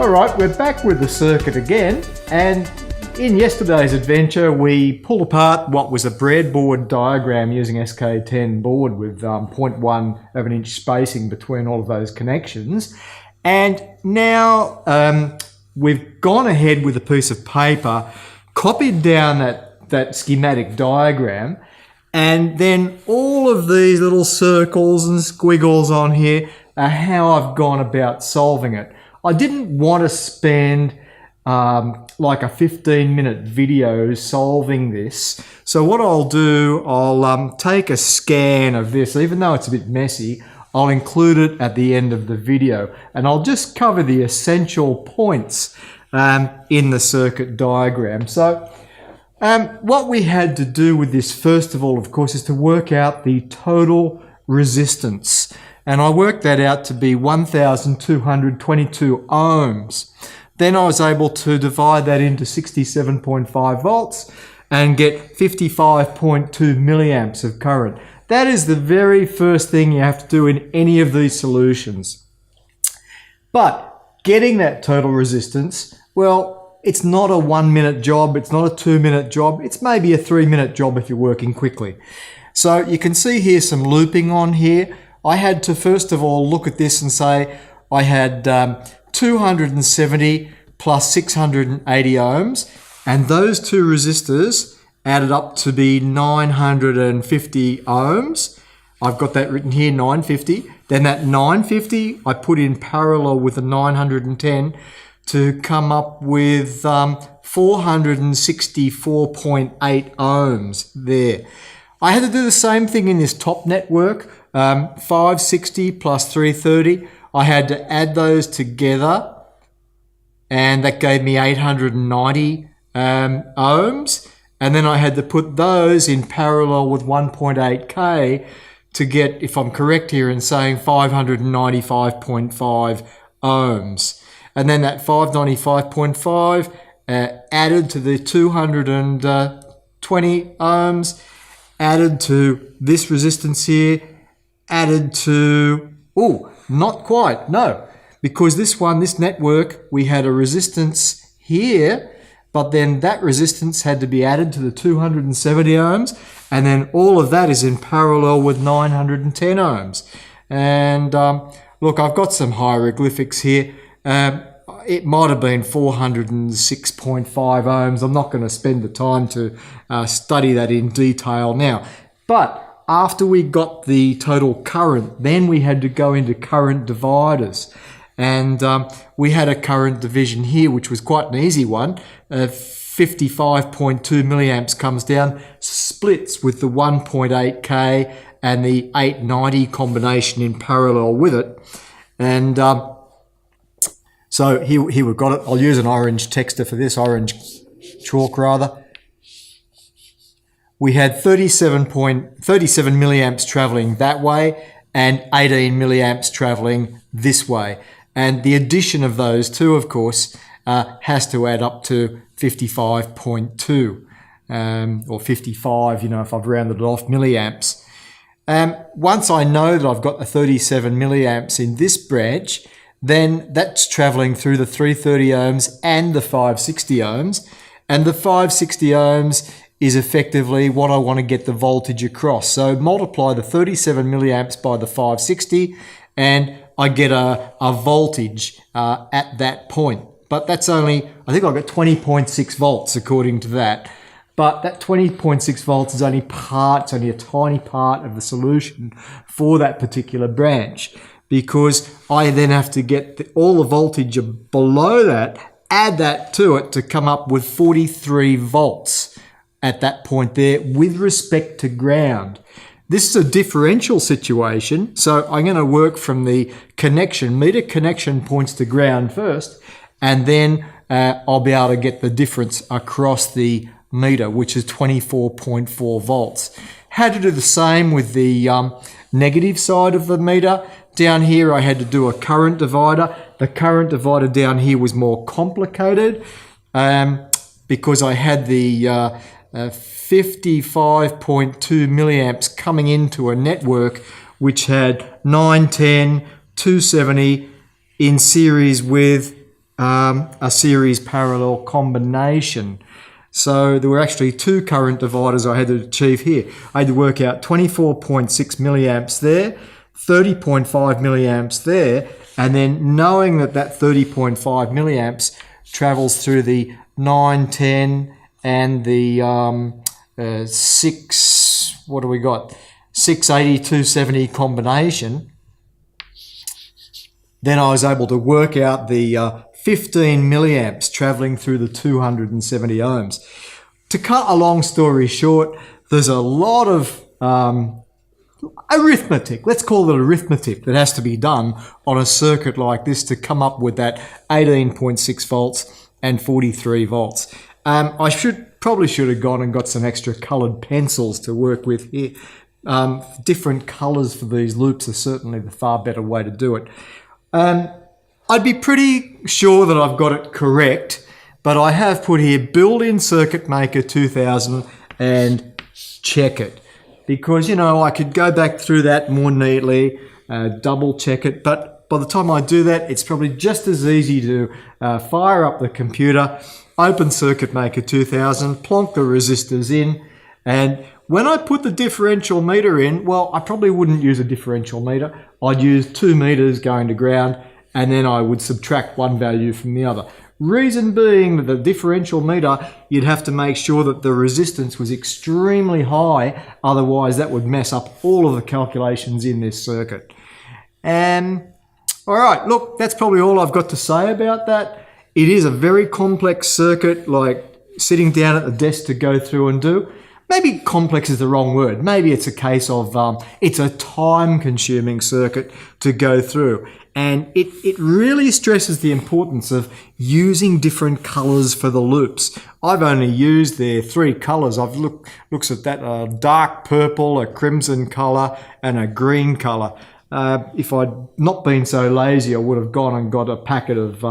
Alright, we're back with the circuit again, and in yesterday's adventure we pulled apart what was a breadboard diagram using SK-10 board with 0.1 of an inch spacing between all of those connections. And now we've gone ahead with a piece of paper, copied down that schematic diagram, and then all of these little circles and squiggles on here are how I've gone about solving it. I didn't want to spend like a 15-minute video solving this. So what I'll do, I'll take a scan of this. Even though it's a bit messy, I'll include it at the end of the video. And I'll just cover the essential points in the circuit diagram. So what we had to do with this, first of all, of course, is to work out the total resistance. And I worked that out to be 1,222 ohms. Then I was able to divide that into 67.5 volts and get 55.2 milliamps of current. That is the very first thing you have to do in any of these solutions. But getting that total resistance, well, it's not a 1-minute job, it's not a 2-minute job, it's maybe a 3-minute job if you're working quickly. So you can see here some looping on here. I had to first of all look at this and say I had 270 plus 680 ohms, and those two resistors added up to be 950 ohms. I've got that written here, 950. Then that 950 I put in parallel with the 910 to come up with 464.8 ohms there. I had to do the same thing in this top network, 560 plus 330. I had to add those together, and that gave me 890 ohms. And then I had to put those in parallel with 1.8K to get, if I'm correct here in saying, 595.5 ohms. And then that 595.5 added to the 220 ohms, added to this resistance here, added to, oh, not quite, no, because this network, we had a resistance here, but then that resistance had to be added to the 270 ohms, and then all of that is in parallel with 910 ohms. And look, I've got some hieroglyphics here. It might have been 406.5 ohms. I'm not going to spend the time to study that in detail now. But after we got the total current, then we had to go into current dividers. And we had a current division here, which was quite an easy one. 55.2 milliamps comes down, splits with the 1.8K and the 890 combination in parallel with it. And so here we've got it. I'll use an orange texter for this, orange chalk rather. We had 37 milliamps traveling that way and 18 milliamps traveling this way. And the addition of those two, of course, has to add up to 55.2 or 55, you know, if I've rounded it off, milliamps. Once I know that I've got the 37 milliamps in this branch, then that's traveling through the 330 ohms and the 560 ohms. And the 560 ohms is effectively what I want to get the voltage across. So multiply the 37 milliamps by the 560 and I get a voltage at that point. But that's only, I think I've got 20.6 volts according to that. But that 20.6 volts is only it's only a tiny part of the solution for that particular branch, because I then have to get all the voltage below that, add that to it to come up with 43 volts at that point there with respect to ground. This is a differential situation, so I'm going to work from the meter connection points to ground first, and then I'll be able to get the difference across the meter, which is 24.4 volts. Had to do the same with the negative side of the meter. Down here I had to do a current divider. The current divider down here was more complicated because I had the 55.2 milliamps coming into a network which had 910, 270 in series with a series parallel combination. So there were actually two current dividers I had to achieve here. I had to work out 24.6 milliamps there, 30.5 milliamps there, and then knowing that that 30.5 milliamps travels through the 9, 10 and the 680, 270 combination, then I was able to work out the 15 milliamps traveling through the 270 ohms. To cut a long story short, there's a lot of arithmetic, let's call it arithmetic, that has to be done on a circuit like this to come up with that 18.6 volts and 43 volts. I probably should have gone and got some extra coloured pencils to work with here. Different colours for these loops are certainly the far better way to do it. I'd be pretty sure that I've got it correct, but I have put here built-in Circuit Maker 2000 and check it. Because, you know, I could go back through that more neatly, double check it, but by the time I do that, it's probably just as easy to fire up the computer, open Circuit Maker 2000, plonk the resistors in, and when I put the differential meter in, well, I probably wouldn't use a differential meter. I'd use 2 meters going to ground, and then I would subtract one value from the other. Reason being that the differential meter, you'd have to make sure that the resistance was extremely high, otherwise that would mess up all of the calculations in this circuit. And all right, look, that's probably all I've got to say about that. It is a very complex circuit, like sitting down at the desk to go through and do. Maybe complex is the wrong word. Maybe it's a case of it's a time-consuming circuit to go through. And it really stresses the importance of using different colours for the loops. I've only used their 3 colours. I've looks at that, a dark purple, a crimson colour, and a green colour. If I'd not been so lazy, I would have gone and got a packet of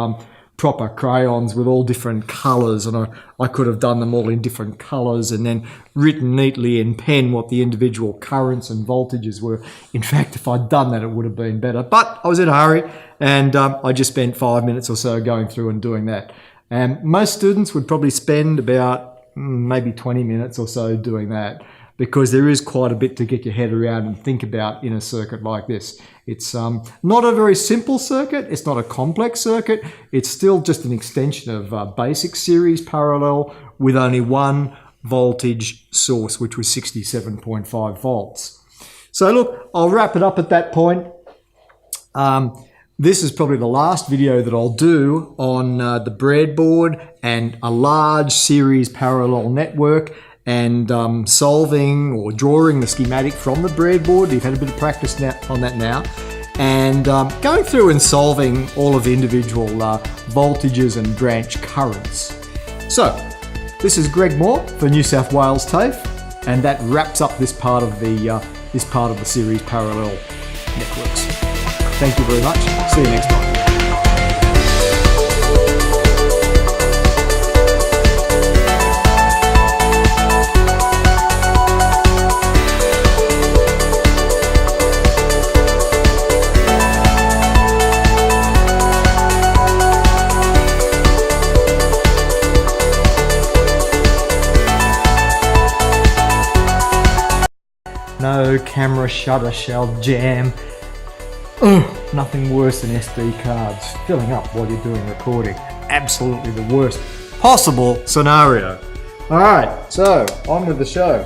proper crayons with all different colours, and I could have done them all in different colours and then written neatly in pen what the individual currents and voltages were. In fact, if I'd done that, it would have been better. But I was in a hurry, and I just spent 5 minutes or so going through and doing that. And most students would probably spend about maybe 20 minutes or so doing that, because there is quite a bit to get your head around and think about in a circuit like this. It's not a very simple circuit, it's not a complex circuit, it's still just an extension of basic series parallel with only one voltage source, which was 67.5 volts. So look, I'll wrap it up at that point. This is probably the last video that I'll do on the breadboard and a large series parallel network, and solving or drawing the schematic from the breadboard. You've had a bit of practice on that now. And going through and solving all of the individual voltages and branch currents. So, this is Greg Moore for New South Wales TAFE, and that wraps up this part of the series parallel networks. Thank you very much. See you next time. No camera shutter shall jam. Ugh, nothing worse than SD cards filling up while you're doing recording. Absolutely the worst possible scenario. Alright, so on with the show.